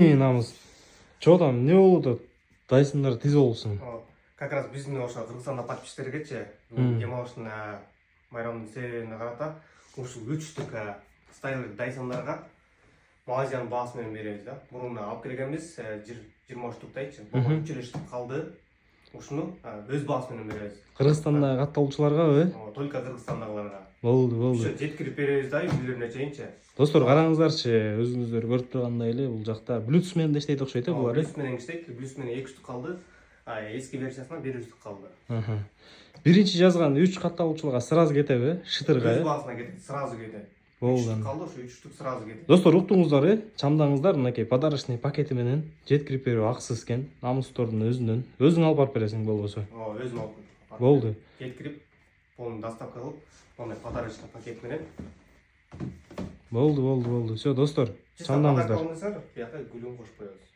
Намыз. Чо там не болду? Дайсындар тез болсын. Как раз биздин ошо Кыргызстанда подписчиктергечи демалыштын майрамдын себебине карата ушул 3 штук стайлер Дайсондарга Малайзиянын баасы менен беребиз да. Мурун алып келгенбиз 20 штуктайчы. Бул 3 эле штук калды. Ушуну өз баасы менен беребиз. Кыргызстанда катталуучуларгабы? Только Кыргызстандагыларга. Болду. Ошо жеткирип беребиз да үйлөрүнө чейинчи. Достор, караңыздарчы, өзүңүздөр көрүп тургандай эле бул жакта Bluetooth менен да иштейт окшойт булар. Bluetooth менен иштейт. Bluetooth менен 2 штук калды. Эски версиясына 1 штук калды. Биринчи жазган 3 катталуучуларга сразу кетеби? Шытырга. Өз баасына кетет, сразу кетет. Болду. Калды ошо 3 штук сразу кетет. Достор, уктуңуздар, чамдаңыздар, мынакей подарочный пакети менен жеткирип берүү акысыз экен. Намустордун өзүнөн. Өзүң алып барып бересиң болбосо. Өзүм алып. Болду. Жеткирип, полный доставка кылып, мондай подарочный пакет менен. Болду. Всё, достор, чамдаңыздар. Бияка гүлүн кошуп коебуз.